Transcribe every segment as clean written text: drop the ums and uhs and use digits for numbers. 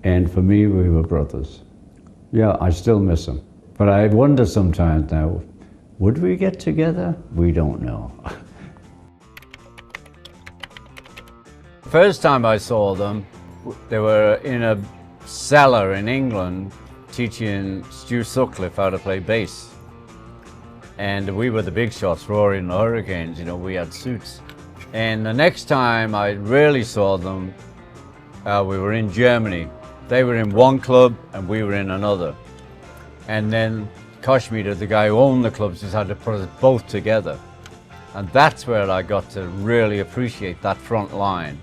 And for me, we were brothers. Yeah, I still miss him. But I wonder sometimes now, would we get together? We don't know. First time I saw them, they were in a cellar in England teaching Stu Sutcliffe how to play bass. And we were the big shots, Rory and the Hurricanes, you know, we had suits. And the next time I really saw them, we were in Germany. They were in one club and we were in another. And then Kashmir, the guy who owned the clubs, just had to put us both together. And that's where I got to really appreciate that front line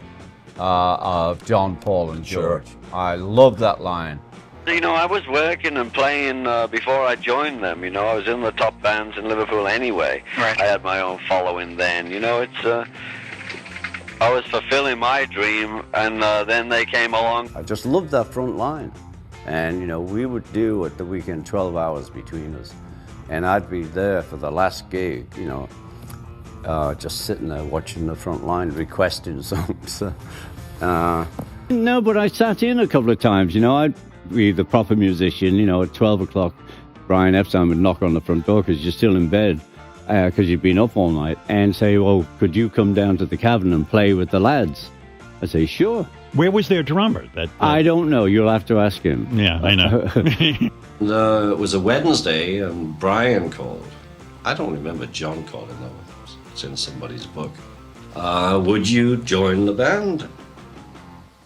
of John, Paul and George. Sure. I love that line. You know, I was working and playing before I joined them. You know, I was in the top bands in Liverpool anyway. Right. I had my own following then. You know, it's I was fulfilling my dream, and then they came along. I just loved that front line. And, you know, we would do at the weekend 12 hours between us. And I'd be there for the last gig, you know, just sitting there watching the front line, requesting songs. No, but I sat in a couple of times, you know. I'd be the proper musician, you know, at 12 o'clock, Brian Epstein would knock on the front door because you're still in bed, because you've been up all night, and say, well, could you come down to the cavern and play with the lads? I say, sure. Where was their drummer? I don't know. You'll have to ask him. Yeah, I know. It was a Wednesday, and Brian called. I don't remember John calling, though. It's in somebody's book. Would you join the band?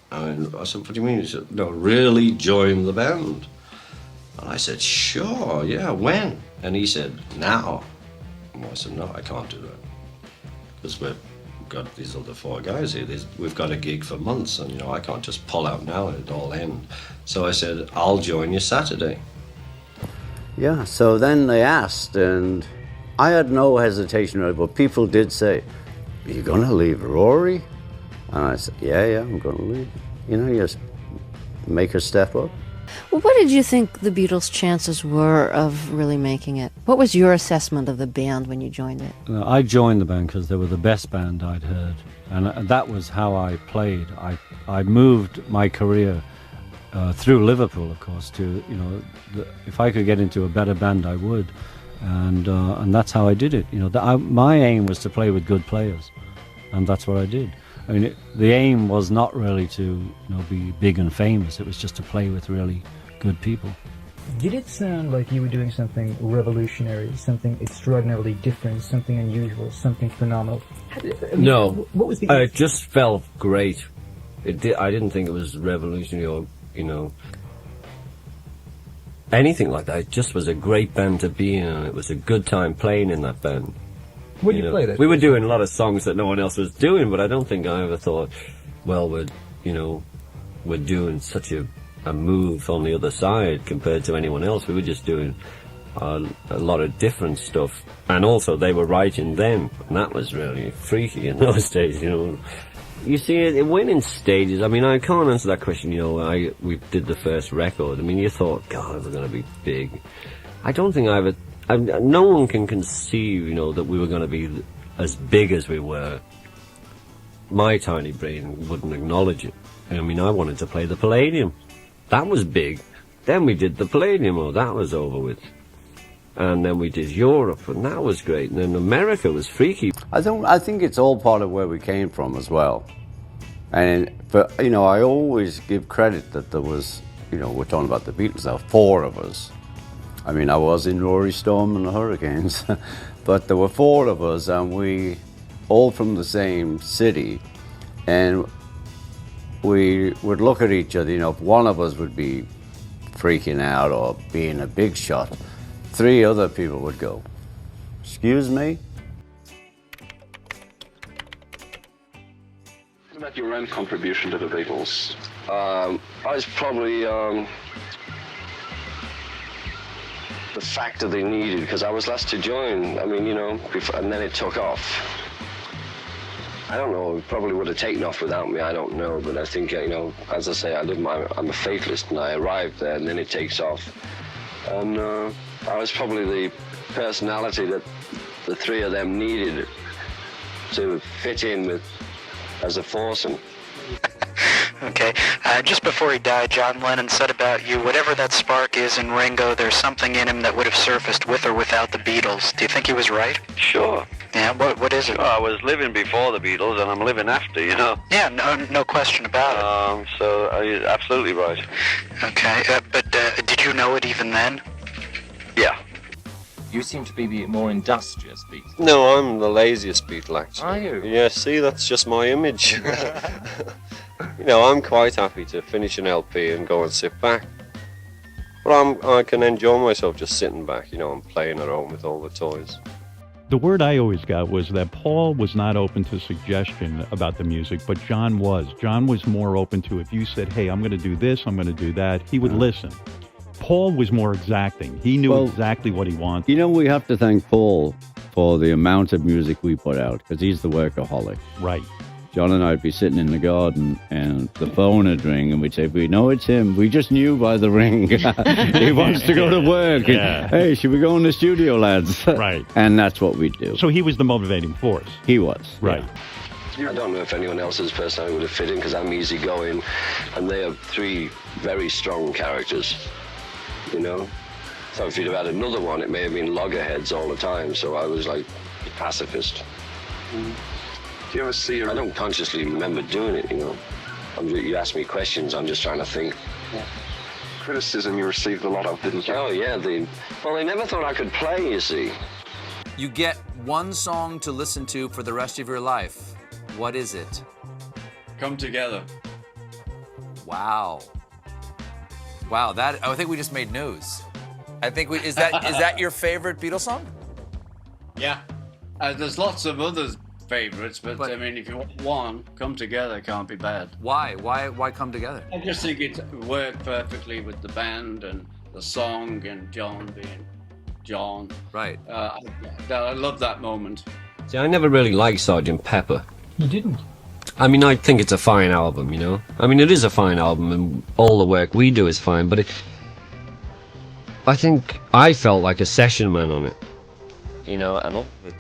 And I said, what do you mean? He said, no, really join the band. And I said, sure, yeah, when? And he said, now. And I said, no, I can't do that. Because we've got these other four guys here. We've got a gig for months, and, you know, I can't just pull out now and it'll all end. So I said, I'll join you Saturday. Yeah, so then they asked, and I had no hesitation, but people did say, are you going to leave Rory? And I said, yeah, I'm going to leave. You know, you just make her step up. Well, what did you think the Beatles' chances were of really making it? What was your assessment of the band when you joined it? I joined the band because they were the best band I'd heard. And that was how I played. I moved my career through Liverpool, of course, to, you know, if I could get into a better band, I would. And that's how I did it. You know, my aim was to play with good players, and that's what I did. I mean, the aim was not really to, you know, be big and famous. It was just to play with really good people. Did it sound like you were doing something revolutionary, something extraordinarily different, something unusual, something phenomenal? No, what was the? It just felt great. I didn't think it was revolutionary or, you know, anything like that. It just was a great band to be in, and it was a good time playing in that band. When you play that? We were doing a lot of songs that no one else was doing, but I don't think I ever thought, well, we're doing such a move on the other side compared to anyone else. We were just doing a lot of different stuff, and also they were writing them, and that was really freaky in those days, you know. You see, it went in stages. I mean, I can't answer that question, you know. We did the first record. I mean, you thought, God, we're going to be big. I don't think no one can conceive, you know, that we were going to be as big as we were. My tiny brain wouldn't acknowledge it. I mean, I wanted to play the Palladium. That was big. Then we did the Palladium, oh, that was over with. And then we did Europe, and that was great. And then America was freaky. I think it's all part of where we came from as well. But, you know, I always give credit that there was, you know, we're talking about the Beatles, there were four of us. I mean, I was in Rory Storm and the Hurricanes, but there were four of us, and we all from the same city, and we would look at each other. You know, if one of us would be freaking out or being a big shot, three other people would go, excuse me? What about your own contribution to the Beatles? I was probably the factor they needed, because I was last to join. I mean, you know, and then it took off. I don't know, it probably would have taken off without me, I don't know, but I think, you know, as I say, I'm a fatalist, and I arrived there, and then it takes off. And I was probably the personality that the three of them needed to fit in with as a foursome. Okay. Just before he died, John Lennon said about you, whatever that spark is in Ringo, there's something in him that would have surfaced with or without the Beatles. Do you think he was right? Sure. Yeah, what is it? I was living before the Beatles, and I'm living after, you know. Yeah, no question about it. So you're absolutely right. Okay, but did you know it even then? Yeah. You seem to be the more industrious Beatle. No, I'm the laziest Beatle, actually. Are you? Yeah, see, that's just my image. You know, I'm quite happy to finish an LP and go and sit back. But I can enjoy myself just sitting back, you know, and playing at home with all the toys. The word I always got was that Paul was not open to suggestion about the music, but John was. John was more open to, if you said, hey, I'm going to do this, I'm going to do that, he would listen. Paul was more exacting. He knew exactly what he wanted. You know, we have to thank Paul for the amount of music we put out, because he's the workaholic. Right. John and I would be sitting in the garden, and the phone would ring, and we'd say, we know it's him. We just knew by the ring. He wants to go to work. Yeah. Hey, should we go in the studio, lads? Right. And that's what we do. So he was the motivating force. He was. Right. I don't know if anyone else's personality would have fit in because I'm easygoing, and they are three very strong characters, you know? So if you'd have had another one, it may have been loggerheads all the time, so I was like pacifist. Do you ever see I don't consciously remember doing it, you know? You ask me questions, I'm just trying to think. Yeah. Criticism you received a lot of, didn't you? Oh, yeah. They never thought I could play, you see. You get one song to listen to for the rest of your life. What is it? Come Together. Wow. Wow, I think we just made news. I think is that your favorite Beatles song? Yeah. There's lots of other favorites, but I mean, if you want one, Come Together can't be bad. Why? Why Come Together? I just think it worked perfectly with the band and the song and John being John. Right. I love that moment. See, I never really liked Sgt. Pepper. You didn't? I mean, I think it's a fine album, you know? I mean, it is a fine album, and all the work we do is fine, but I think I felt like a session man on it. You know, and all of it.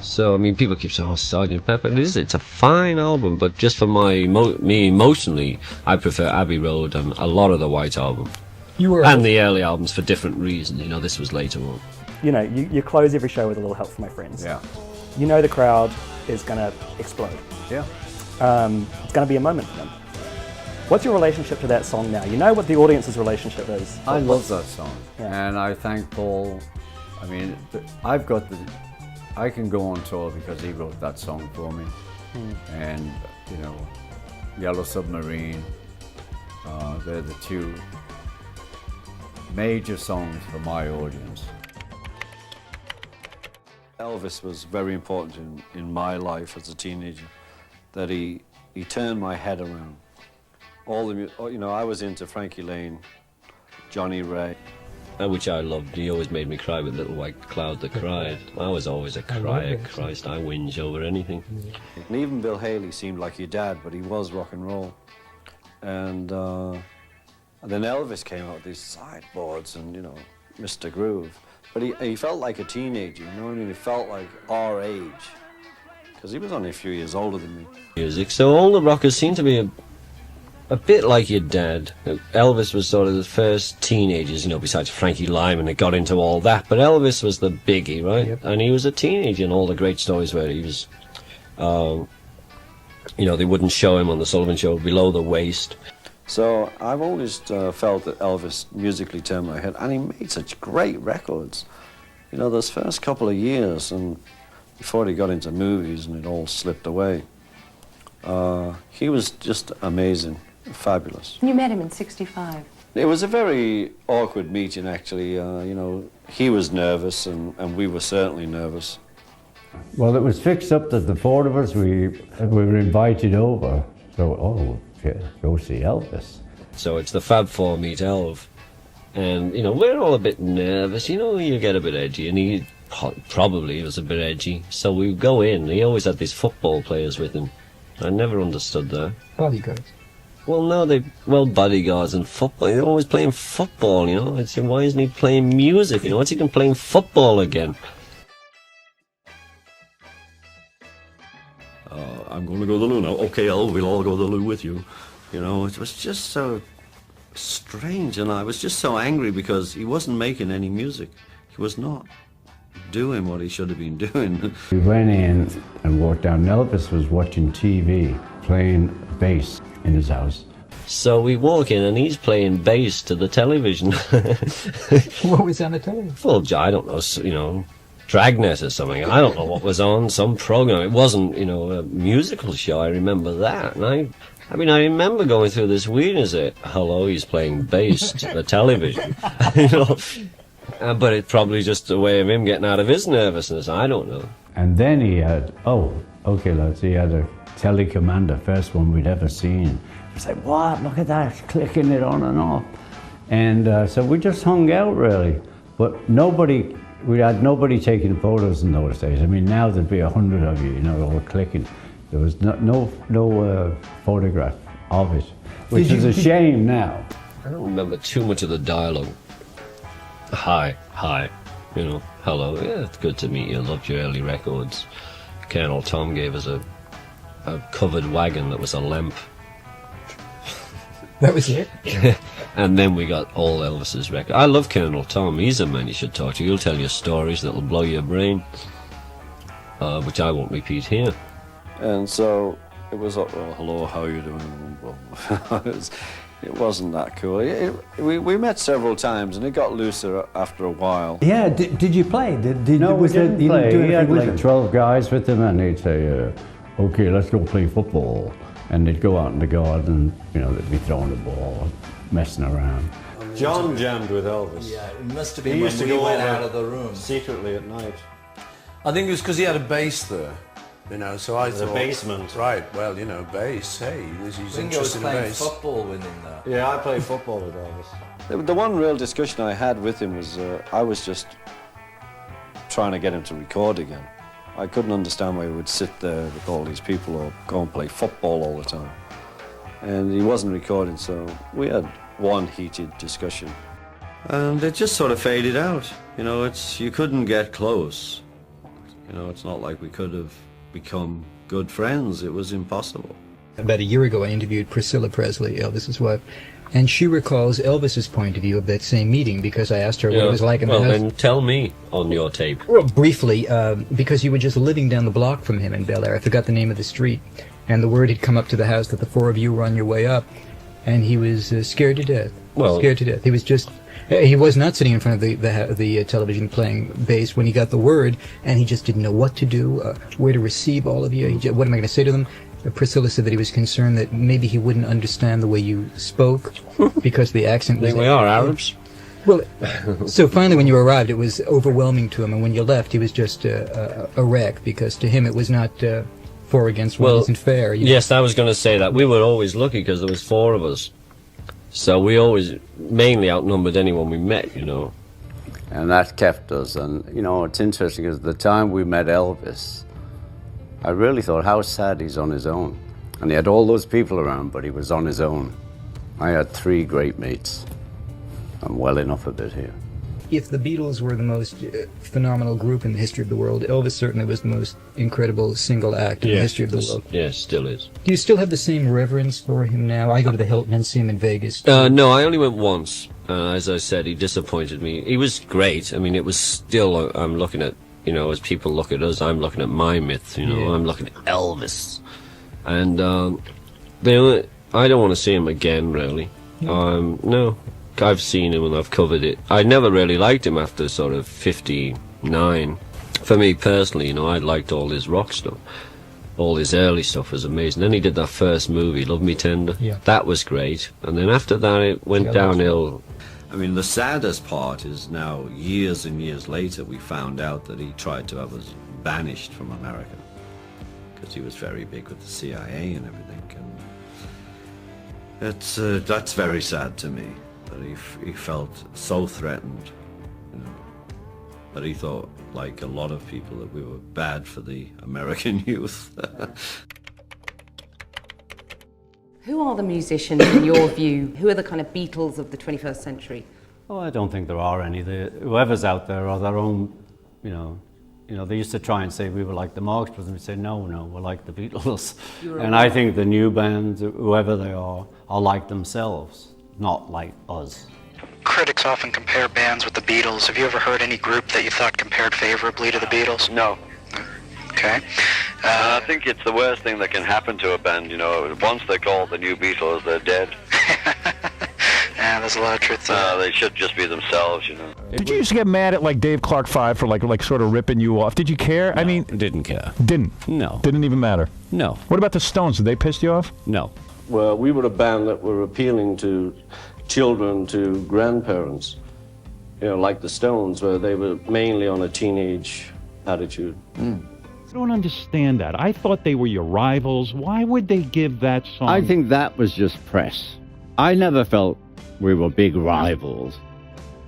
So, I mean, people keep saying, oh, Sgt. Pepper, it's a fine album, but just for me emotionally, I prefer Abbey Road and a lot of the White Album. And the early albums for different reasons, you know, this was later on. You know, you close every show with a little help from my friends. Yeah. You know the crowd is going to explode. Yeah. It's going to be a moment for them. What's your relationship to that song now? You know what the audience's relationship is. I love that song. Yeah. And I thank Paul. I mean, I can go on tour because he wrote that song for me. And, you know, Yellow Submarine, they're the two major songs for my audience. Elvis was very important in my life as a teenager, that he turned my head around. You know, I was into Frankie Lane, Johnny Ray. Which I loved. He always made me cry with Little White Cloud That Cried. I was always a crier. Christ, I whinge over anything. And even Bill Haley seemed like your dad, but he was rock and roll. And then Elvis came out with these sideboards and, you know, Mr. Groove. But he felt like a teenager, you know what I mean? He felt like our age. Because he was only a few years older than me. Music. So all the rockers seem to be a bit like your dad. Elvis was sort of the first teenagers, you know, besides Frankie Lyman that got into all that. But Elvis was the biggie, right? Yep. And he was a teenager, and all the great stories where he was, you know, they wouldn't show him on the Sullivan Show below the waist. So I've always felt that Elvis musically turned my head, and he made such great records. You know, those first couple of years, and before he got into movies and it all slipped away, he was just amazing. Fabulous. You met him in '65. It was a very awkward meeting, actually. You know, he was nervous, and we were certainly nervous. Well, it was fixed up that the four of us, we were invited over. So, go see Elvis. So it's the Fab Four meet Elv. And, we're all a bit nervous. You get a bit edgy. And he probably was a bit edgy. So we go in. He always had these football players with him. I never understood that. Bodyguards. Well, no, bodyguards and football. They're always playing football, I'd say, why isn't he playing music? What's he doing playing football again? I'm going to go to the loo now. Okay, we'll all go to the loo with you. It was just so strange, and I was just so angry because he wasn't making any music. He was not doing what he should have been doing. We went in and walked down. Elvis was watching TV, playing bass in his house. So we walk in and he's playing bass to the television. What was on the television? Well, I don't know, Dragnet or something. I don't know what was on, some program. It wasn't, a musical show, I remember that. And I remember going through this weirdness that, hello, he's playing bass to the television. But it's probably just a way of him getting out of his nervousness, I don't know. And then he had, lads, he had a telecommander, first one we'd ever seen. It was like, what, look at that, it's clicking it on and off. And so we just hung out, really. But we had nobody taking photos in those days. Now there'd be 100 of you, all clicking. There was no photograph of it, which is a shame now. I don't remember too much of the dialogue. Hi, hello, yeah, it's good to meet you, loved your early records. Colonel Tom gave us a covered wagon that was a lamp. That was it? And then we got all Elvis's records. I love Colonel Tom, he's a man you should talk to. He'll tell you stories that'll blow your brain, which I won't repeat here. And so it was, hello, how are you doing? It wasn't that cool. We met several times, and it got looser after a while. Yeah, did you play? No, we didn't play. He had like 12 guys with him, and he'd say, okay, let's go play football. And they'd go out in the garden, they'd be throwing the ball, messing around. John jammed with Elvis. Yeah, it must have been when we went out of the room. Secretly at night. I think it was because he had a bass there. So I thought... The basement. Right, well, bass, hey, he's interested in bass. Football with him, though. Yeah, I played football with Elvis. The one real discussion I had with him was, I was just trying to get him to record again. I couldn't understand why he would sit there with all these people or go and play football all the time. And he wasn't recording, so we had one heated discussion. And it just sort of faded out. You couldn't get close. It's not like we could have become good friends. It was impossible. About a year ago, I interviewed Priscilla Presley, Elvis's wife, and she recalls Elvis's point of view of that same meeting because I asked her what it was like in the house. Well, then tell me on your tape. Well, briefly, because you were just living down the block from him in Bel Air. I forgot the name of the street, and the word had come up to the house that the four of you were on your way up, and he was scared to death. Scared to death. He was just... He was not sitting in front of the television playing bass when he got the word, and he just didn't know what to do, where to receive all of you. What am I going to say to them? Priscilla said that he was concerned that maybe he wouldn't understand the way you spoke because the accent was... We are Arabs. Well, so finally when you arrived, it was overwhelming to him, and when you left, he was just a wreck because to him it was not 4 against 1 isn't fair. Yes, I was going to say that. We were always lucky because there was 4 of us. So we always mainly outnumbered anyone we met, And that kept us. And, it's interesting because the time we met Elvis, I really thought, how sad he's on his own. And he had all those people around, but he was on his own. I had 3 great mates. I'm well enough of it here. If the Beatles were the most phenomenal group in the history of the world, Elvis certainly was the most incredible single act in the history of the world. Yes, still is. Do you still have the same reverence for him now? I go to the Hilton and see him in Vegas. No, I only went once. As I said, he disappointed me. He was great. It was still, I'm looking at, as people look at us, I'm looking at my myth, I'm looking at Elvis. And I don't want to see him again, really. No. I've seen him and I've covered it. I never really liked him after sort of 59. For me personally, I liked all his rock stuff. All his early stuff was amazing. Then he did that first movie, Love Me Tender. Yeah. That was great. And then after that it went downhill. The saddest part is now, years and years later, we found out that he tried to have a banished from America because he was very big with the CIA and everything. And that's very sad to me, that he felt so threatened, you know, that he thought, like a lot of people, that we were bad for the American youth. Who are the musicians, in your view? Who are the kind of Beatles of the 21st century? Oh, I don't think there are any. Whoever's out there are their own, you know, they used to try and say we were like the Marx Brothers, and we'd say, no, we're like the Beatles. And I think the new bands, whoever they are like themselves, not like us. Critics often compare bands with the Beatles. Have you ever heard any group that you thought compared favorably to the Beatles? No. Okay. I think it's the worst thing that can happen to a band, you know. Once they're called the new Beatles, they're dead. Yeah, there's a lot of truth to that. They should just be themselves, you know. Did you used to get mad at like Dave Clark 5 for like sort of ripping you off? Did you care? No, I mean, didn't care. Didn't? No. Didn't even matter? No. What about the Stones? Did they piss you off? No. Well, we were a band that were appealing to children, to grandparents, you know, like the Stones, where they were mainly on a teenage attitude. I don't understand that. I thought they were your rivals. Why would they give that song? I think that was just press. I never felt we were big rivals.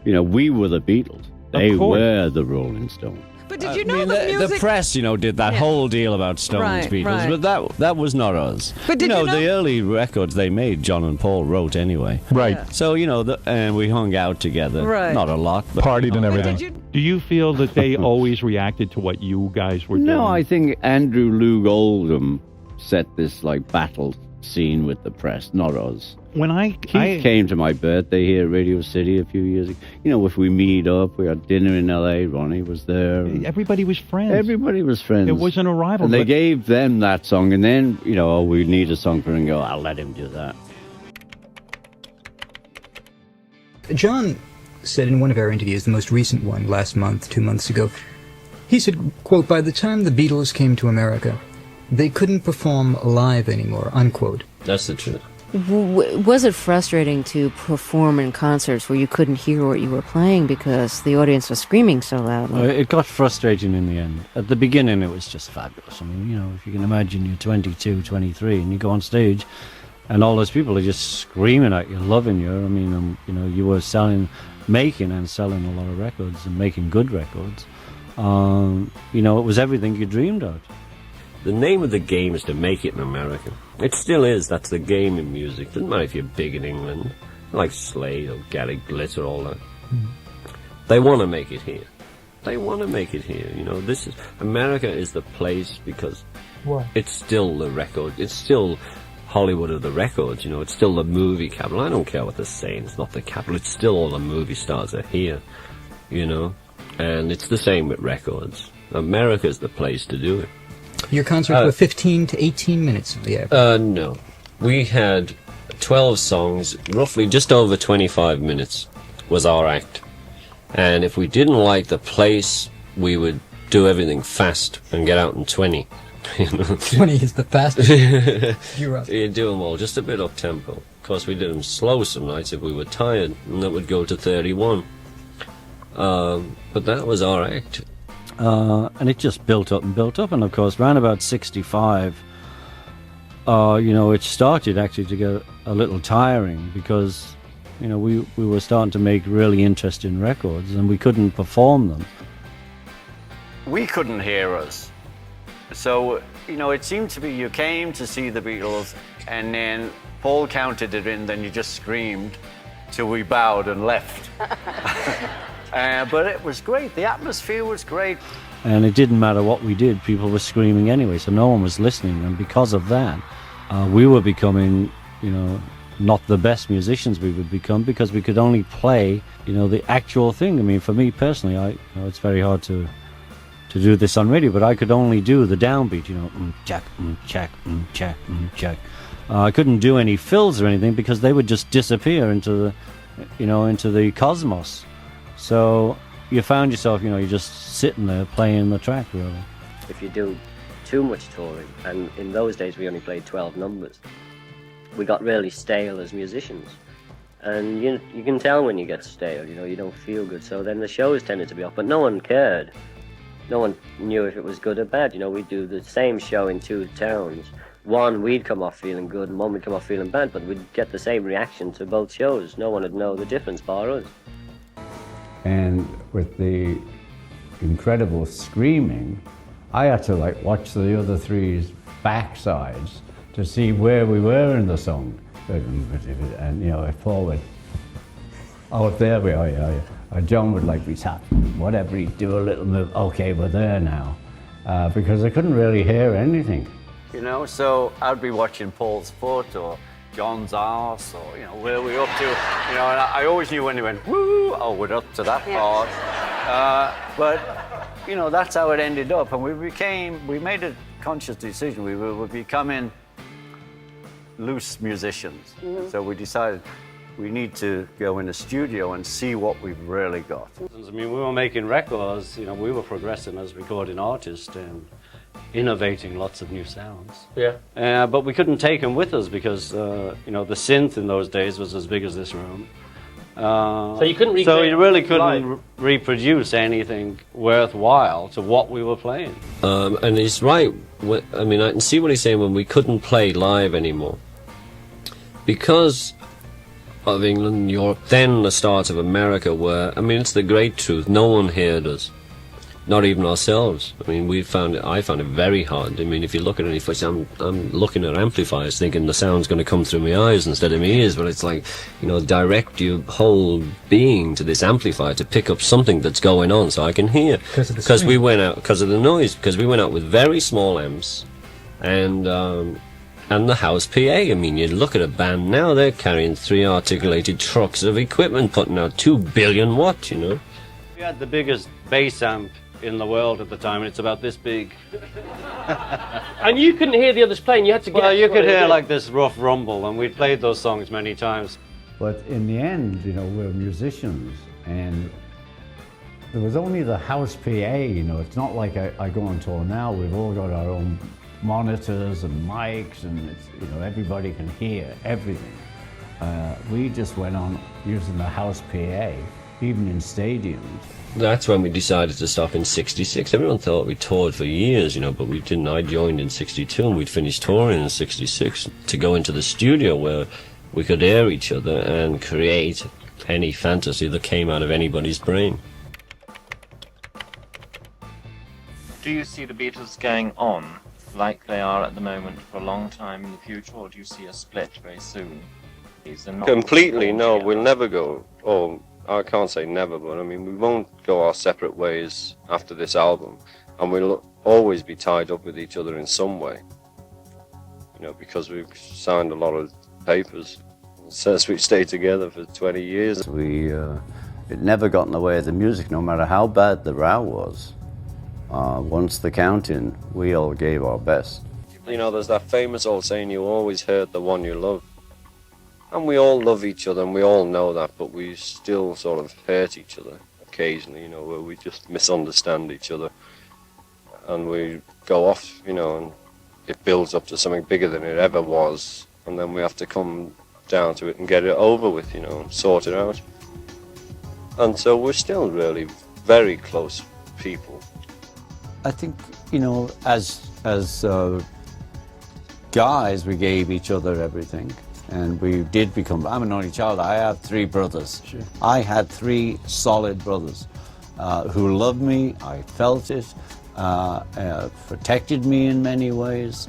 You know, we were the Beatles. They were the Rolling Stones. But did you know the music? The press, you know, did that whole deal about Stones, Right, Beatles, right. but that was not us. But did you you know, know- the early records they made, John and Paul wrote anyway. Right. Yeah. So, you know, and we hung out together. Right. Not a lot. But Partied and everything. Do you feel that they always reacted to what you guys were doing? No, I think Andrew Loog Oldham set this like battle scene with the press, not us. When Keith came to my birthday here at Radio City a few years ago. You know, if we meet up, we had dinner in L.A., Ronnie was there. and Everybody was friends. Everybody was friends. It wasn't a rival. And they but- gave them that song, and then, you know, we need a song for Ringo, I'll let him do that. John said in one of our interviews, the most recent one, last month, 2 months ago, he said, quote, by the time the Beatles came to America, they couldn't perform live anymore, unquote. That's the truth. Was it frustrating to perform in concerts where you couldn't hear what you were playing because the audience was screaming so loudly? It got frustrating in the end. At the beginning, it was just fabulous. I mean, you know, if you can imagine you're 22, 23, and you go on stage, and all those people are just screaming at you, loving you. I mean, you know, you were making and selling a lot of records and making good records. You know, it was everything you dreamed of. The name of the game is to make it in America. It still is. That's the game in music. Doesn't matter if you're big in England, like Slade or Gary Glitter, all that. They want to make it here. They want to make it here. You know, America is the place because it's still the record. It's still Hollywood of the records. You know, it's still the movie capital. I don't care what they're saying. It's not the capital. It's still all the movie stars are here. You know, and it's the same with records. America's the place to do it. Your concerts were 15 to 18 minutes. Yeah. No. We had 12 songs, roughly just over 25 minutes was our act. And if we didn't like the place, we would do everything fast and get out in 20. You know? 20 is the fastest. You're up. You do them all just a bit up tempo. Of course, we did them slow some nights if we were tired, and that would go to 31. But that was our act. And it just built up and built up, and of course around about 65 you know, it started actually to get a little tiring because, you know, we were starting to make really interesting records and we couldn't perform them. We couldn't hear us, so, you know, it seemed to be you came to see the Beatles and then Paul counted it in, then you just screamed till we bowed and left. But it was great. The atmosphere was great. And it didn't matter what we did. People were screaming anyway, so no one was listening. And because of that, we were becoming, you know, not the best musicians we would become because we could only play, you know, the actual thing. I mean, for me personally, you know, it's very hard to do this on radio, but I could only do the downbeat, you know, check, check, check, check. I couldn't do any fills or anything because they would just disappear into the, you know, into the cosmos. So you found yourself, you know, you're just sitting there playing the track, really. If you do too much touring, and in those days we only played 12 numbers, we got really stale as musicians. And you can tell when you get stale, you know, you don't feel good. So then the shows tended to be off, but no one cared. no one knew if it was good or bad. You know, we'd do the same show in two towns. One, we'd come off feeling good, and one would come off feeling bad, but we'd get the same reaction to both shows. No one would know the difference bar us. And with the incredible screaming, I had to like watch the other three's backsides to see where we were in the song. And you know, if Paul would, oh, there we are, yeah. And John would like be tapping, whatever, he'd do a little move, okay, we're there now. Because I couldn't really hear anything. You know, so I'd be watching Paul's foot or John's arse, or, you know, where we're up to, you know, and I always knew when he went, woo, oh, we're up to that part. But, you know, that's how it ended up, and we made a conscious decision. We were becoming loose musicians. Mm-hmm. So we decided we need to go in the studio and see what we've really got. I mean, we were making records, you know, we were progressing as recording artists and innovating lots of new sounds. Yeah. But we couldn't take them with us because, you know, the synth in those days was as big as this room. So you couldn't recreate. So you really couldn't reproduce anything worthwhile to what we were playing. And he's right. I mean, I can see what he's saying when we couldn't play live anymore. Because of England, Europe, then the start of America, where, I mean, it's the great truth, no one heard us. Not even ourselves. I mean, I found it very hard. I mean, if you look at any footage, I'm looking at amplifiers thinking the sound's going to come through my eyes instead of my ears, but it's like, you know, direct your whole being to this amplifier to pick up something that's going on so I can hear. Because we went out, because of the noise, because we went out with very small amps and the house PA. I mean, you look at a band now, they're carrying 3 articulated trucks of equipment, putting out 2 billion watts, you know. We had the biggest bass amp in the world at the time, and it's about this big. And you couldn't hear the others playing, you had to guess. Well, you could hear like this rough rumble, and we'd played those songs many times. But in the end, you know, we're musicians, and there was only the house PA, you know. It's not like I go on tour now, we've all got our own monitors and mics, and it's, you know, everybody can hear everything. We just went on using the house PA, even in stadiums. That's when we decided to stop in '66. Everyone thought we toured for years, you know, but we didn't. I joined in '62 and we'd finished touring in '66 to go into the studio where we could hear each other and create any fantasy that came out of anybody's brain. Do you see the Beatles going on like they are at the moment for a long time in the future, or do you see a split very soon? Completely, no, we'll never go. Oh, I can't say never, but I mean, we won't go our separate ways after this album, and we'll always be tied up with each other in some way. You know, because we've signed a lot of papers. It says we've stayed together for 20 years. It never got in the way of the music, no matter how bad the row was. Once the counting, we all gave our best. You know, there's that famous old saying, you always hurt the one you love. And we all love each other, and we all know that, but we still sort of hurt each other occasionally, you know, where we just misunderstand each other. And we go off, you know, and it builds up to something bigger than it ever was. And then we have to come down to it and get it over with, you know, and sort it out. And so we're still really very close people. I think, you know, as guys, we gave each other everything. And we did become, I'm an only child, I have 3 brothers. Sure. I had 3 solid brothers who loved me, I felt it, protected me in many ways,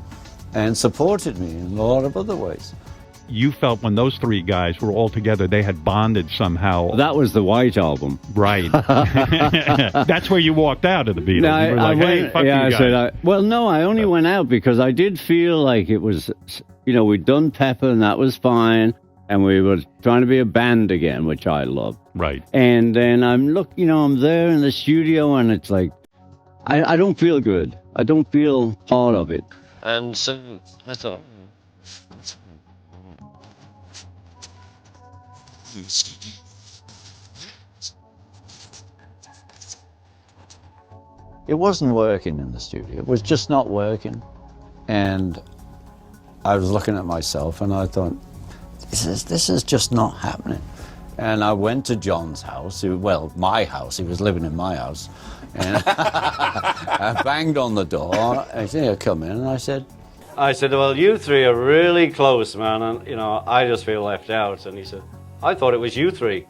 and supported me in a lot of other ways. You felt when those 3 guys were all together, they had bonded somehow. That was the White Album. Right. That's where you walked out of the Beatles. No, you were like, hey, fuck you guys. Well, no, I only went out because I did feel like it was, you know, we'd done Pepper and that was fine, and we were trying to be a band again, which I loved. Right. And then I'm there in the studio, and it's like, I don't feel good. I don't feel part of it. And so I thought, it wasn't working in the studio. It was just not working. And I was looking at myself and I thought, this is just not happening. And I went to John's house, my house, he was living in my house, And I banged on the door. I said, "Here, come in." And I said, well, you three are really close, man, and, you know, I just feel left out. And he said, I thought it was you three.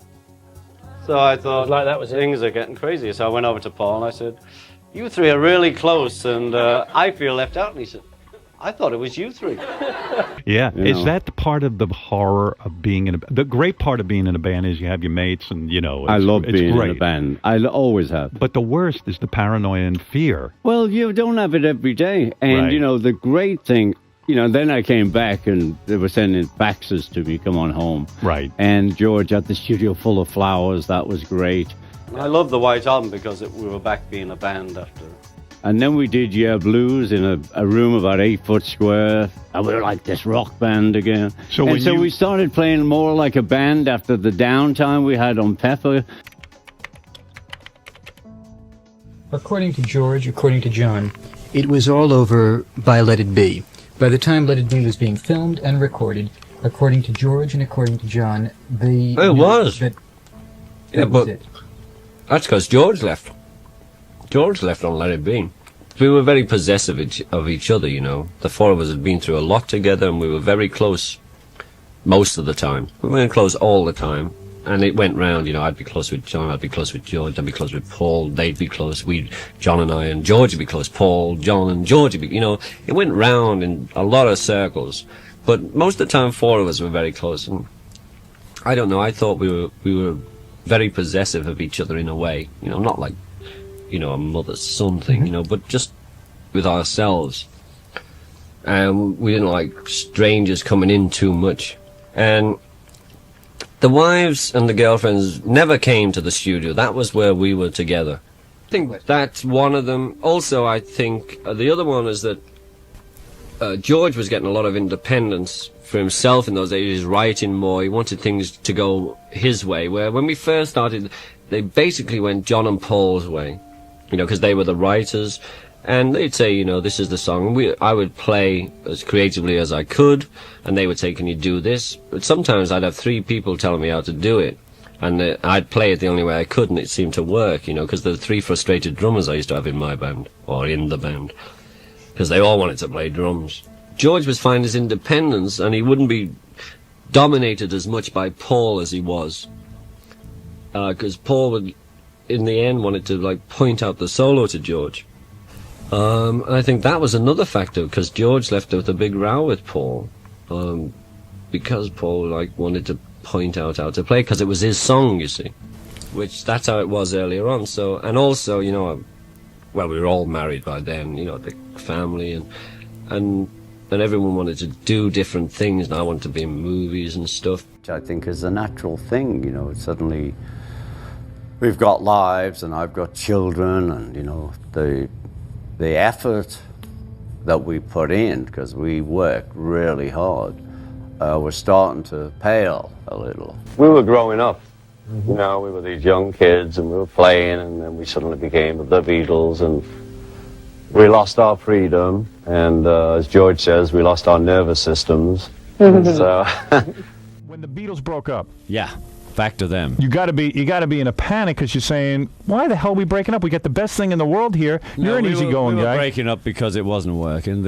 So I thought, like that was things are getting crazy. So I went over to Paul and I said, you three are really close, and I feel left out. And he said, I thought it was you three. Yeah, You is know. that part of the horror of being in a... The great part of being in a band is you have your mates and, you know... I love it's being great. in a band. I always have. But the worst is the paranoia and fear. Well, you don't have it every day. And, Right. you know, the great thing, you know, then I came back and they were sending faxes to me, come on home. Right. And George at the studio full of flowers. That was great. I love the White Album because we were back being a band after. And then we did Yeah Blues in a room about 8 foot square. And we were like this rock band again. So we started playing more like a band after the downtime we had on Pepper. According to George, according to John, it was all over by Let It Be. By the time Let It Be was being filmed and recorded, according to George and according to John, It was. That Yeah, was but it. that's because George left. George left on Let It Be. We were very possessive of each other, you know. The four of us had been through a lot together, and we were very close most of the time. We weren't close all the time. And it went round, you know, I'd be close with John, I'd be close with George, I'd be close with Paul, they'd be close, John and I, and George would be close, Paul, John, and George would be, you know, it went round in a lot of circles. But most of the time, four of us were very close. And I don't know, I thought we were very possessive of each other in a way, you know, not like, you know, a mother-son thing, you know, but just with ourselves. And we didn't like strangers coming in too much. And the wives and the girlfriends never came to the studio. That was where we were together. I think that's one of them. Also, I think the other one is that George was getting a lot of independence for himself in those days. He was writing more. He wanted things to go his way. Where when we first started, they basically went John and Paul's way, you know, because they were the writers. And they'd say, you know, this is the song. I would play as creatively as I could, and they would say, can you do this? But sometimes I'd have three people telling me how to do it, and I'd play it the only way I could, and it seemed to work, you know, because the three frustrated drummers I used to have in my band, or in the band, because they all wanted to play drums. George was finding his independence, and he wouldn't be dominated as much by Paul as he was, because Paul would, in the end, wanted to, like, point out the solo to George. I think that was another factor, because George left with a big row with Paul, because Paul wanted to point out how to play, because it was his song, you see, which that's how it was earlier on. So, and also, you know, well, we were all married by then, you know, the family, and everyone wanted to do different things, and I wanted to be in movies and stuff. Which I think is a natural thing, you know, suddenly we've got lives and I've got children, and, you know, the effort that we put in, because we work really hard, we're starting to pale a little. We were growing up, you know, we were these young kids and we were playing, and then we suddenly became the Beatles, and we lost our freedom, and as George says, we lost our nervous systems. So When the Beatles broke up, Yeah, back to them. you got to be in a panic because you're saying, why the hell are we breaking up? We got the best thing in the world here. You're an easygoing we were guy. breaking up because it wasn't working.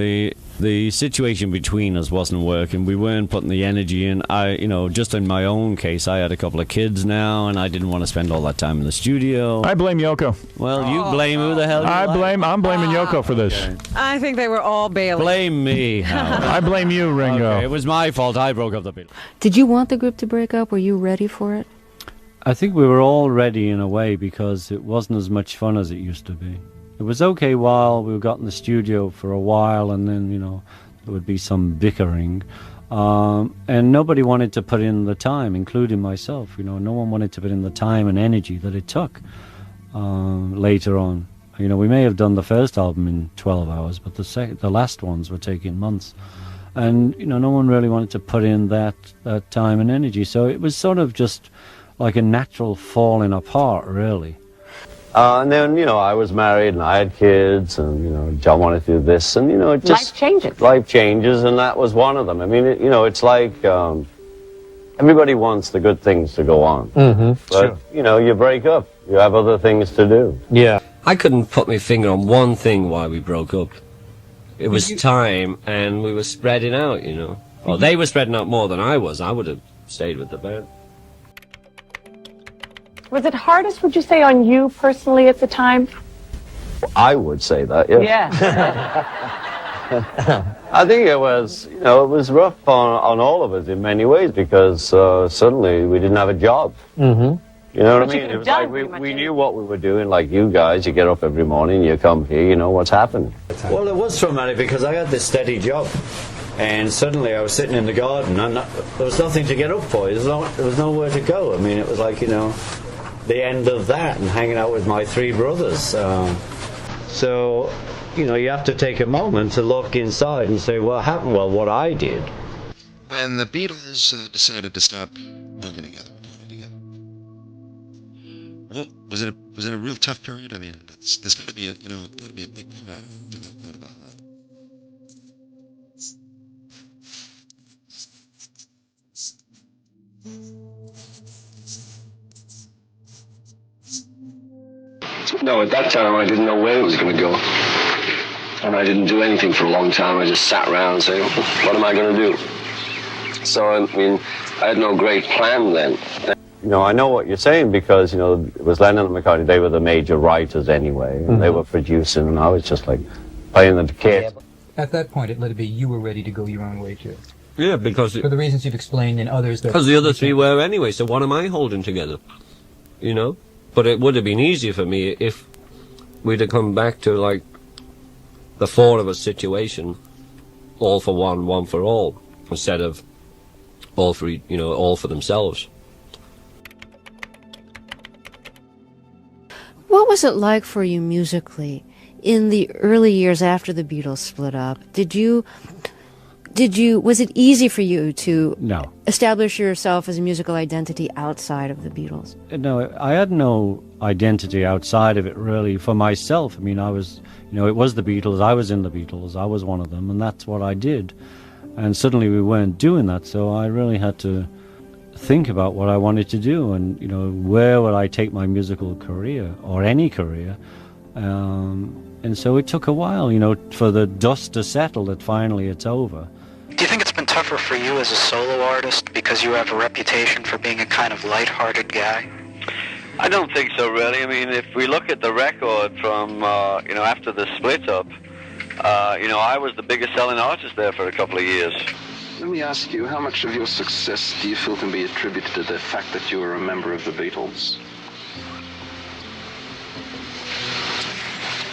The situation between us wasn't working. We weren't putting the energy in. You know, just in my own case, I had a couple of kids now, and I didn't want to spend all that time in the studio. I blame Yoko. Well, you blame who the hell you I'm blaming Yoko for this. I think they were all Bailey. Blame me, Howard. I blame you, Ringo. Okay, it was my fault. I broke up the Beatles. Did you want the group to break up? Were you ready for it? I think we were all ready in a way, because it wasn't as much fun as it used to be. It was okay while we got in the studio for a while, and then, you know, there would be some bickering. And nobody wanted to put in the time, including myself. You know, no one wanted to put in the time and energy that it took later on. You know, we may have done the first album in 12 hours, but the last ones were taking months. And, you know, no one really wanted to put in that time and energy. So it was sort of just like a natural falling apart, really. and then, you know, I was married and I had kids, and, you know, John wanted to do this, and, you know, it just... Life changes, and that was one of them. I mean, you know, it's like everybody wants the good things to go on. But, Sure. you know, you break up. You have other things to do. Yeah. I couldn't put my finger on one thing why we broke up. It was time, and we were spreading out, you know. Well, they were spreading out more than I was. I would have stayed with the band. Was it hardest, would you say, on you personally at the time? I would say that, yes. Yeah. I think it was, you know, it was rough on all of us in many ways because suddenly we didn't have a job. Mm-hmm. You know what I mean? It was like we knew what we were doing, like you guys. You get up every morning, you come here, you know what's happened. Well, it was traumatic because I had this steady job, and suddenly I was sitting in the garden, and there was nothing to get up for. There was nowhere to go. I mean, it was like, you know, the end of that, and hanging out with my three brothers. So, you know, you have to take a moment to look inside and say, what happened? Well, what I did. When the Beatles decided to stop living together. Well, was it a real tough period? I mean, there's got to be a big. No, at that time I didn't know where it was going to go, and I didn't do anything for a long time. I just sat around and said, "What am I going to do?" So I mean, I had no great plan then. You know, I know what you're saying because, you know, it was Lennon and McCartney. They were the major writers anyway, and they were producing, and I was just like playing the kit. At that point, it let it be you were ready to go your own way too. Yeah, because for the reasons you've explained and others. Because the other three were anyway. So what am I holding together? You know. But it would have been easier for me if we'd have come back to like the four of us situation, all for one, one for all, instead of all for all for themselves. What was it like for you musically in the early years after the Beatles split up? Was it easy for you to establish yourself as a musical identity outside of the Beatles? No, I had no identity outside of it, really, for myself. I mean, I was, it was the Beatles, I was in the Beatles, I was one of them, and that's what I did. And suddenly we weren't doing that, so I really had to think about what I wanted to do and, where would I take my musical career, or any career. And so it took a while, for the dust to settle that finally it's over. Do you think it's been tougher for you as a solo artist because you have a reputation for being a kind of light-hearted guy? I don't think so, really. I mean, if we look at the record from, after the split up, I was the biggest selling artist there for a couple of years. Let me ask you, how much of your success do you feel can be attributed to the fact that you were a member of the Beatles?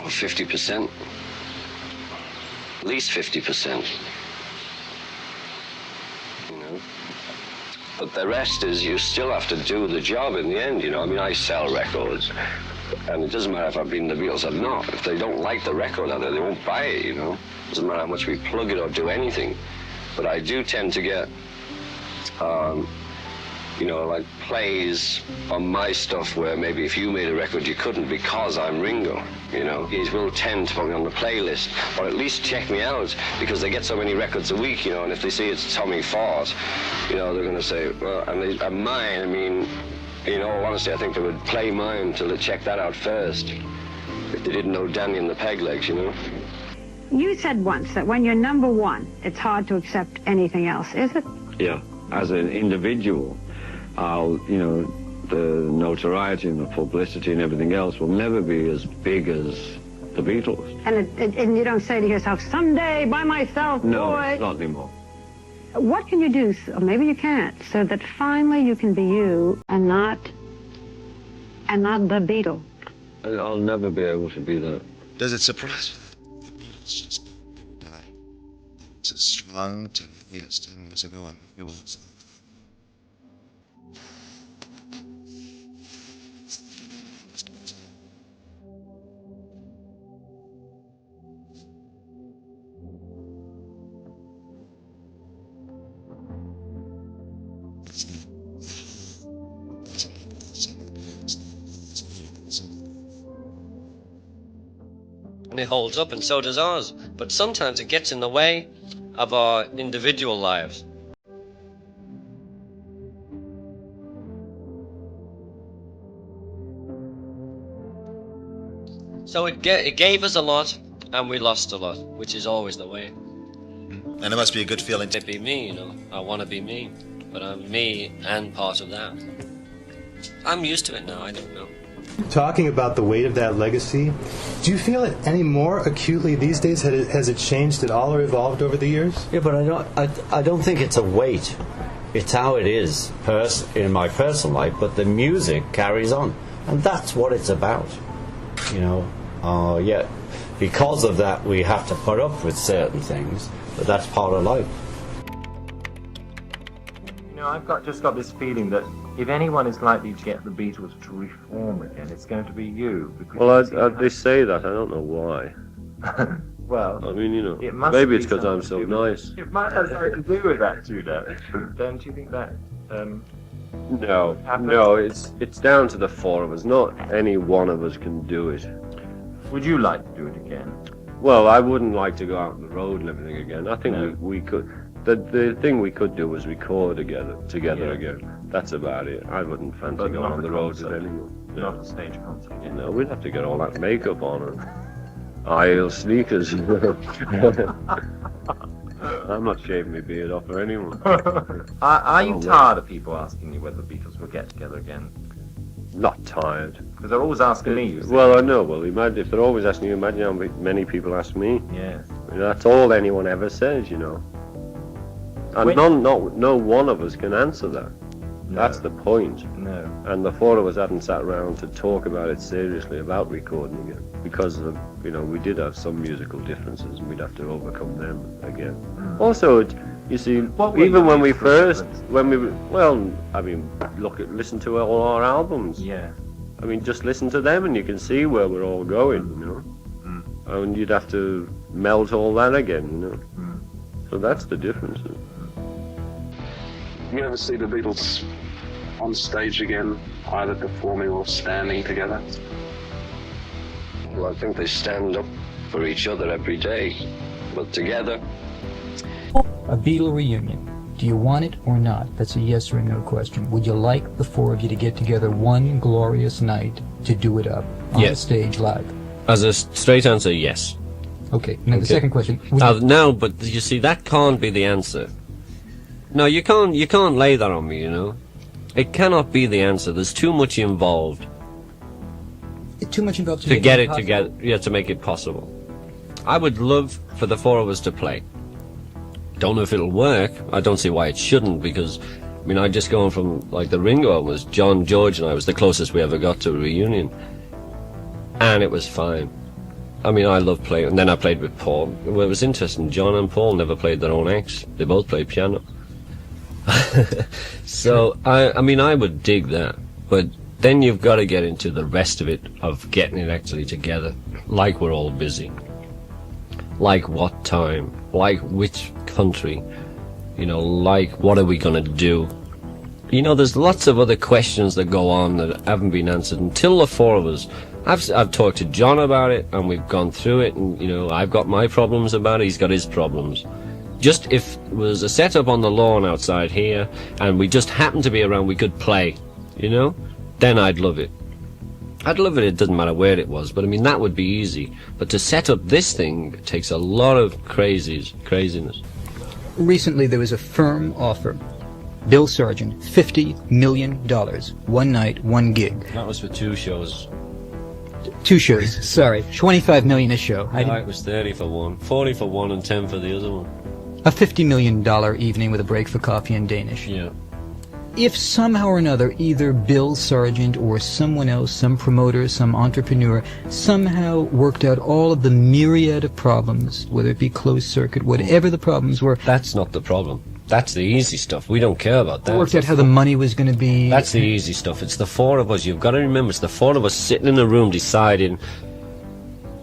50%. At least 50%. But the rest is you still have to do the job in the end, I mean, I sell records, and it doesn't matter if I've been in the Beatles or not. If they don't like the record out there, they won't buy it, It doesn't matter how much we plug it or do anything. But I do tend to get, like plays on my stuff where maybe if you made a record you couldn't because I'm Ringo, He will tend to put me on the playlist, or at least check me out, because they get so many records a week, and if they see it's Tommy Ford, they're going to say, well, and mine, I mean, in all honesty, I think they would play mine till they check that out first, if they didn't know Danny and the Peglegs, You said once that when you're number one, it's hard to accept anything else, is it? Yeah, as an individual, the notoriety and the publicity and everything else will never be as big as the Beatles. And you don't say to yourself, someday by myself, no, boy. not anymore. What can you do, or maybe you can't, so that finally you can be you and not the Beatle? I'll never be able to be that. Does it surprise you that the Beatles just died? It's as strong to years, 10 years ago, and it was. And it holds up, and so does ours. But sometimes it gets in the way of our individual lives. So it gave us a lot, and we lost a lot, which is always the way. And it must be a good feeling to be me, you know. I want to be me, but I'm me and part of that. I'm used to it now. I don't know. Talking about the weight of that legacy, do you feel it any more acutely these days? Has it changed at all or evolved over the years? Yeah, but I don't think it's a weight. It's how it is in my personal life, but the music carries on, and that's what it's about. You know, yeah, because of that we have to put up with certain things, but that's part of life. You know, I've just got this feeling that if anyone is likely to get the Beatles to reform again, it's going to be you. Well, they say that. I don't know why. Well, I mean, you know, it must maybe be it's because I'm so nice. It might have something to do with that too, though. Don't you think that? No, it's down to the four of us. Not any one of us can do it. Would you like to do it again? Well, I wouldn't like to go out on the road and everything again. I think we could. The thing we could do was record together again. That's about it. I wouldn't fancy going on the road with anyone. Not a stage concert. You know, we'd have to get all that makeup on and high-heel sneakers. I'm not shaving my beard off for anyone. Are you tired of people asking you whether the Beatles will get together again? Not tired. Because they're always asking me. Well, I know. Well, imagine if they're always asking you, imagine how many people ask me. Yeah. I mean, that's all anyone ever says, you know. And no one of us can answer that. No. That's the point. No. And the four of us hadn't sat around to talk about it seriously about recording again because of, you know, we did have some musical differences and we'd have to overcome them again. Also, you see, even when listen to all our albums. Yeah. I mean, just listen to them and you can see where we're all going, you know. And you'd have to melt all that again, you know. So that's the difference. You ever see the Beatles on stage again, either performing or standing together? Well, I think they stand up for each other every day, but together. A Beatle reunion. Do you want it or not? That's a yes or no question. Would you like the four of you to get together one glorious night to do it up on the stage live? As a straight answer, yes. Okay. Now the second question. No, but you see, that can't be the answer. No, you can't lay that on me, you know. It cannot be the answer. There's too much involved. Too much involved to get it together. Yeah, to make it possible. I would love for the four of us to play. Don't know if it'll work. I don't see why it shouldn't, because I mean, I just going from like the Ringo album was John, George, and I was the closest we ever got to a reunion, and it was fine. I mean, I love playing, and then I played with Paul. Well, it was interesting. John and Paul never played their own acts. They both played piano. So, I mean, I would dig that. But then you've got to get into the rest of it, of getting it actually together. Like we're all busy. Like what time. Like which country. You know, like what are we going to do? You know, there's lots of other questions that go on that haven't been answered until the four of us. I've talked to John about it, and we've gone through it, and, you know, I've got my problems about it, he's got his problems. Just if it was a setup on the lawn outside here, and we just happened to be around, we could play, you know, then I'd love it. I'd love it, it doesn't matter where it was, but I mean, that would be easy. But to set up this thing takes a lot of craziness. Recently, there was a firm offer. Bill Sargent, $50 million. One night, one gig. That was for 2 shows. 2 shows, sorry. $25 million a show. No, it was 30 for one, 40 for one, and 10 for the other one. A $50 million evening with a break for coffee and Danish. Yeah. If somehow or another, either Bill Sargent or someone else, some promoter, some entrepreneur, somehow worked out all of the myriad of problems, whether it be closed circuit, whatever the problems were. That's not the problem. That's the easy stuff. We don't care about that. Worked out how the money was going to be. That's the easy stuff. It's the four of us. You've got to remember, it's the four of us sitting in a room deciding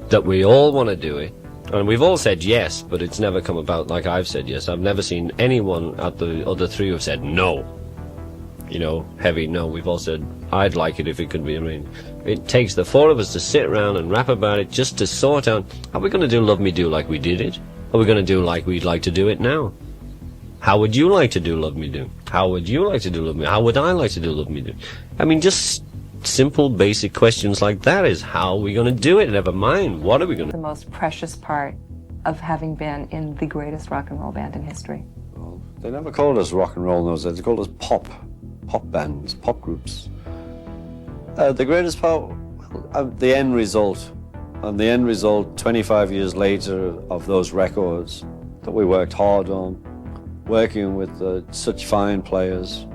that we all want to do it. And we've all said yes, but it's never come about like I've said yes. I've never seen anyone at the other three who have said no. You know, heavy no. We've all said, I'd like it if it could be arranged. It takes the four of us to sit around and rap about it just to sort out, are we going to do Love Me Do like we did it? Are we going to do like we'd like to do it now? How would you like to do Love Me Do? How would you like to do Love Me? How would I like to do Love Me Do? I mean, just simple, basic questions like that is how are we going to do it? Never mind, what are we going to The most precious part of having been in the greatest rock and roll band in history? Well, they never called us rock and roll in those days. They called us pop bands, pop groups. The greatest part, the end result. And the end result, 25 years later, of those records that we worked hard on, working with such fine players,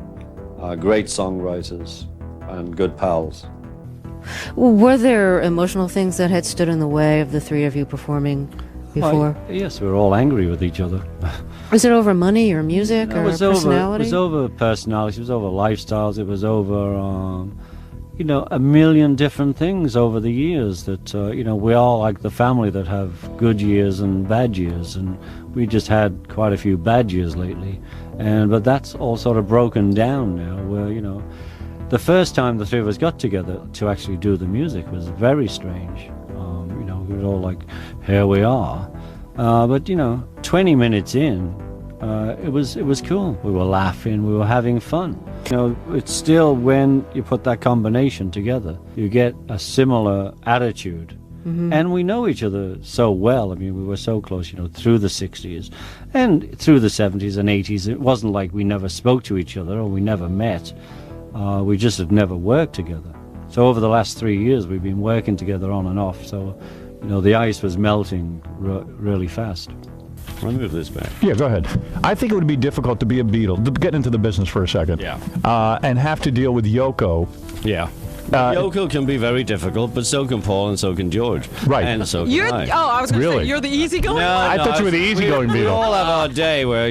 great songwriters, and good pals. Were there emotional things that had stood in the way of the three of you performing before? Yes, we were all angry with each other. Was it over money or music or personality? It was over personality, it was over lifestyles, it was over, a million different things over the years that, we all like the family that have good years and bad years, and we just had quite a few bad years lately. But that's all sort of broken down now, where, the first time the three of us got together to actually do the music was very strange. We were all like, here we are. But 20 minutes in, it was cool. We were laughing, we were having fun. It's still when you put that combination together, you get a similar attitude. Mm-hmm. And we know each other so well. I mean, we were so close, through the 60s and through the 70s and 80s. It wasn't like we never spoke to each other or we never met. We just had never worked together. So over the last 3 years, we've been working together on and off. So, the ice was melting really fast. Let me move this back. Yeah, go ahead. I think it would be difficult to be a Beatle, to get into the business for a second. Yeah. And have to deal with Yoko. Yeah. Yoko can be very difficult, but so can Paul and so can George. Right. And so can I. Oh, I was going to say, you're the easygoing one? I thought you were the easygoing Beatle. We all have our day where,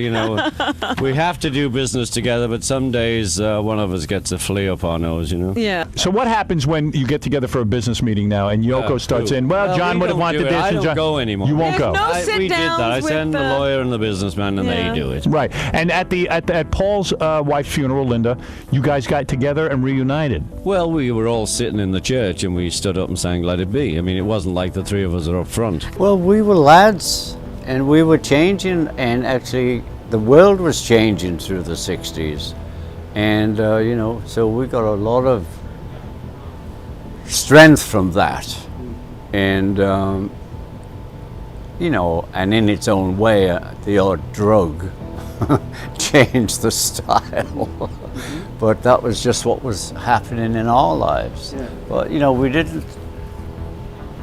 we have to do business together, but some days one of us gets a flea up our nose, Yeah. So what happens when you get together for a business meeting now and Yoko starts in, John would have wanted this. I and don't John... go anymore. You won't go. We did that. I send the lawyer and the businessman and they do it. Right. And at Paul's wife's funeral, Linda, you guys got together and reunited. Well, we were all sitting in the church and we stood up and sang Let It Be. I mean, it wasn't like the three of us are up front. Well, we were lads and we were changing, and actually the world was changing through the 60s. And, so we got a lot of strength from that. And, and in its own way, the odd drug changed the style. But that was just what was happening in our lives. Yeah. But, we didn't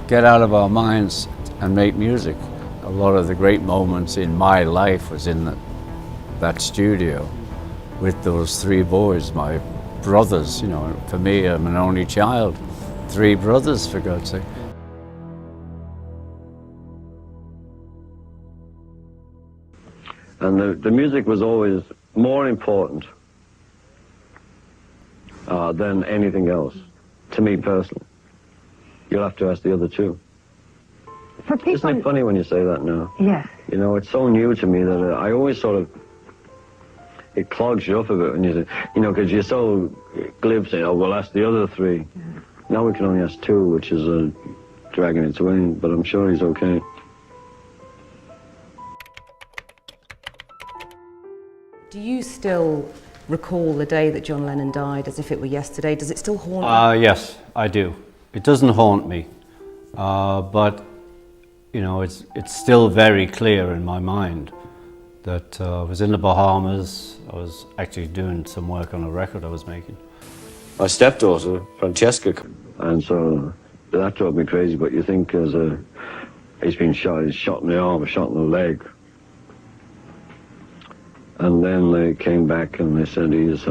get out of our minds and make music. A lot of the great moments in my life was in that studio with those three boys, my brothers. For me, I'm an only child. 3 brothers, for God's sake. And the music was always more important than anything else, to me personally. You'll have to ask the other two. For people... Isn't it funny when you say that now? Yes. It's so new to me that I always sort of, it clogs you up a bit when you say, because you're so glib saying, oh, well, ask the other 3. Yeah. Now we can only ask 2, which is dragging its way, but I'm sure he's okay. Do you still recall the day that John Lennon died as if it were yesterday? Does it still haunt you? Yes, I do. It doesn't haunt me, but it's still very clear in my mind that I was in the Bahamas. I was actually doing some work on a record I was making. My stepdaughter, Francesca, and so that drove me crazy. But you think he's been shot, he's shot in the arm, shot in the leg. And then they came back and they said he's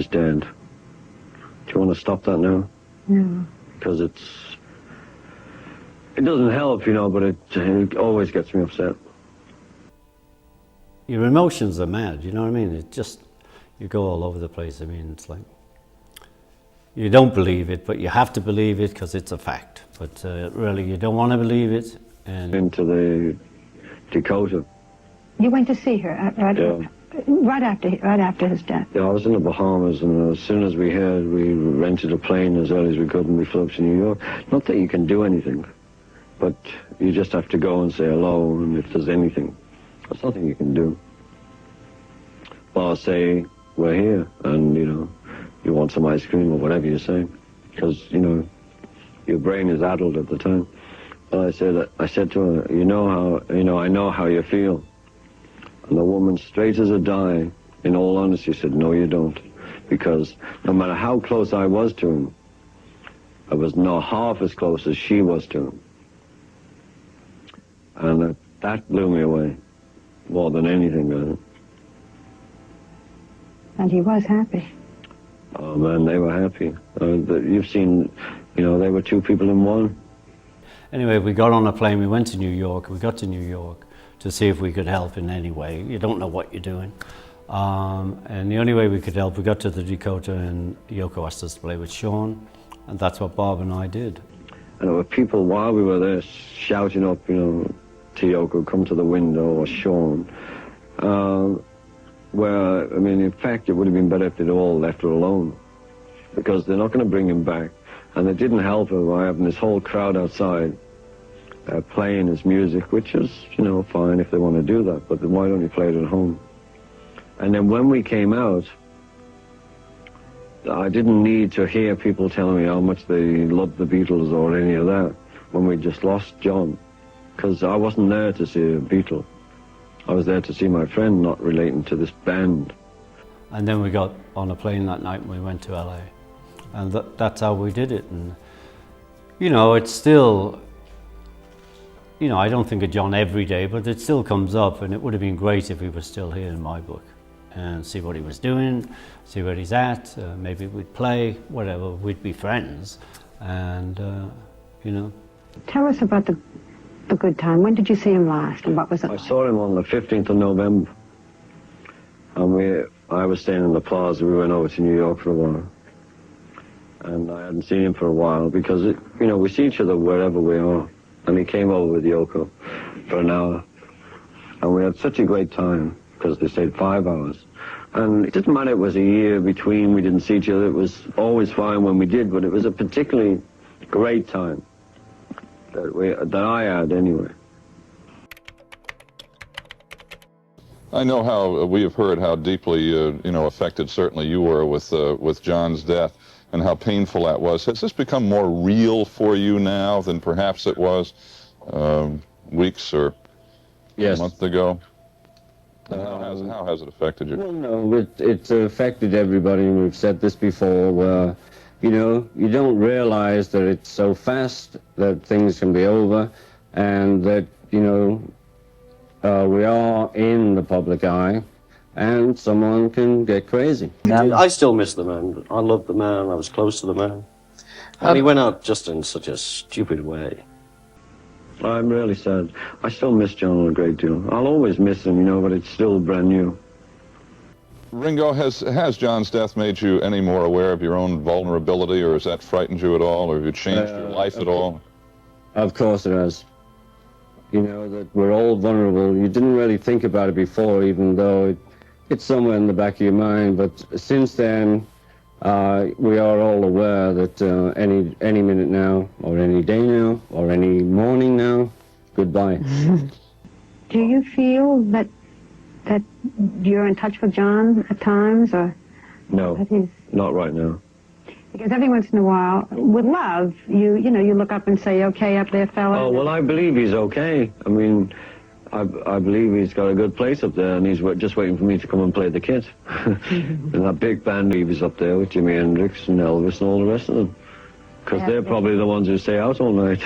dead. Do you want to stop that now? No. Because it doesn't help, but it always gets me upset. Your emotions are mad, you know what I mean? It just, you go all over the place. I mean, it's like, you don't believe it, but you have to believe it because it's a fact. But really, you don't want to believe it. And into the Dakota. You went to see her right after his death. Yeah, I was in the Bahamas, and as soon as we heard, we rented a plane as early as we could, and we flew up to New York. Not that you can do anything, but you just have to go and say hello, and if there's anything, there's nothing you can do. Well, I'll say, we're here, and, you want some ice cream or whatever you say. because, you know, your brain is addled at the time. But I said to her, I know how you feel. And the woman, straight as a die, in all honesty, said, no, you don't. Because no matter how close I was to him, I was not half as close as she was to him. And that blew me away, more than anything, man. And he was happy. Oh, man, they were happy. You've seen, you know, they were two people in one. Anyway, we got on a plane, we went to New York. We got to New York to see if we could help in any way. You don't know what you're doing. And the only way we could help, we got to the Dakota and Yoko asked us to play with Sean, and that's what Bob and I did. And there were people while we were there shouting up, you know, to Yoko, come to the window, or Sean. Where, I mean, in fact, it would have been better if they'd all left her alone, because they're not going to bring him back. And they didn't help her by having this whole crowd outside playing his music, which is, you know, fine if they want to do that, but then why don't you play it at home? And then when we came out, I didn't need to hear people telling me how much they loved the Beatles or any of that when we just lost John, because I wasn't there to see a Beatle. I was there to see my friend, not relating to this band. And then we got on a plane that night and we went to LA. And that's how we did it. And, you know, it's still, you know, I don't think of John every day, but it still comes up, and it would have been great if he was still here in my book. And see what he was doing, see where he's at, maybe we'd play, whatever, we'd be friends. And, you know. Tell us about the good time. When did you see him last, and what was it like? I saw him on the 15th of November. And I was staying in the Plaza. We went over to New York for a while. And I hadn't seen him for a while because, you know, we see each other wherever we are. And he came over with Yoko for an hour. And we had such a great time because they stayed 5 hours. And it didn't matter it was a year between we didn't see each other. It was always fine when we did, but it was a particularly great time that I had anyway. I know how we have heard how deeply, you know, affected certainly you were with John's death, and how painful that was. Has this become more real for you now than perhaps it was weeks or a month ago? How has it affected you? Well, no, it's affected everybody, and we've said this before, where, you know, you don't realize that it's so fast that things can be over, and that, you know, we are in the public eye, and someone can get crazy. I still miss the man. I loved the man. I was close to the man. And he went out just in such a stupid way. I'm really sad. I still miss John a great deal. I'll always miss him, you know, but it's still brand new. Ringo, has John's death made you any more aware of your own vulnerability, or has that frightened you at all, or have you changed your life at all? Of course it has. You know, that we're all vulnerable. You didn't really think about it before, even though it's somewhere in the back of your mind, but since then, we are all aware that any minute now, or any day now, or any morning now, goodbye. Do you feel that you're in touch with John at times, or? No, not right now. Because every once in a while, with love, you look up and say, "Okay, up there, fella." Oh, well, I believe he's okay. I mean, I believe he's got a good place up there, and he's just waiting for me to come and play the kit. And that big band he was up there with Jimi Hendrix and Elvis and all the rest of them. Because they're probably the ones who stay out all night.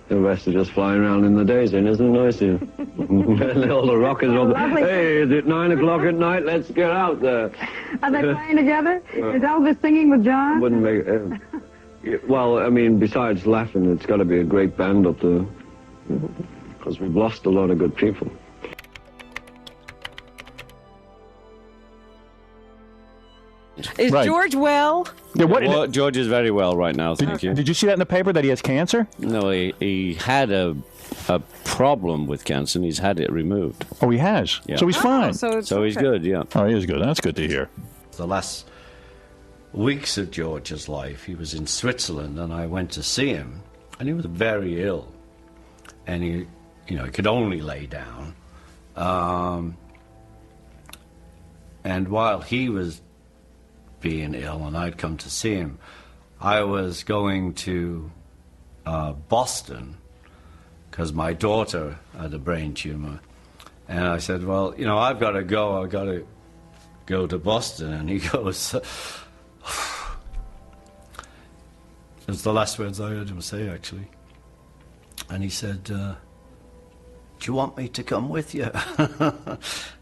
The rest are just flying around in the day saying, "Isn't it nice here?" All the rockers are up there. "Hey, is it 9 o'clock at night? Let's get out there." Are they playing together? Is Elvis singing with John? Wouldn't make well, I mean, besides laughing, it's got to be a great band up there. Because we've lost a lot of good people. Is George well? Yeah, well, George is very well right now, thank you. Did you see that in the paper that he has cancer? No, he had a problem with cancer, and he's had it removed. Oh, he has? Yeah. So he's fine? So he's good, yeah. Oh, he is good. That's good to hear. The last weeks of George's life, he was in Switzerland, and I went to see him, and he was very ill. And he could only lay down. And while he was being ill and I'd come to see him, I was going to Boston because my daughter had a brain tumor. And I said, well, you know, I've got to go. I've got to go to Boston. And he goes, it's the last words I heard him say, actually. And he said, do you want me to come with you?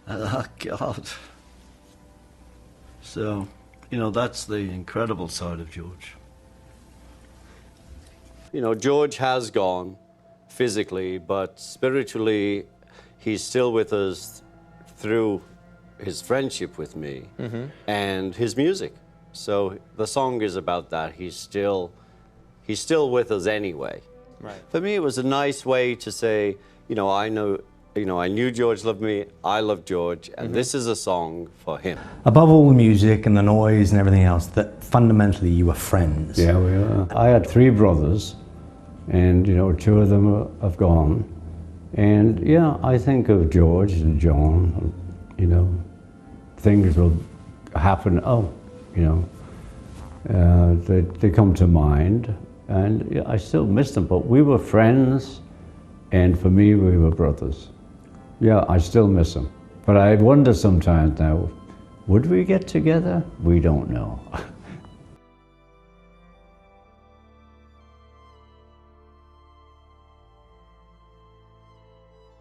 Oh, God. So, you know, that's the incredible side of George. You know, George has gone physically, but spiritually, he's still with us through his friendship with me and his music. So the song is about that. He's still with us anyway. Right. For me, it was a nice way to say, you know, I knew George loved me, I love George, and this is a song for him. Above all the music and the noise and everything else, that fundamentally you were friends. Yeah, we are. I had 3 brothers, and, you know, 2 of them have gone. And, yeah, I think of George and John, you know, things will happen, you know, they come to mind. And yeah, I still miss them, but we were friends, and for me, we were brothers. Yeah, I still miss them. But I wonder sometimes now, would we get together? We don't know.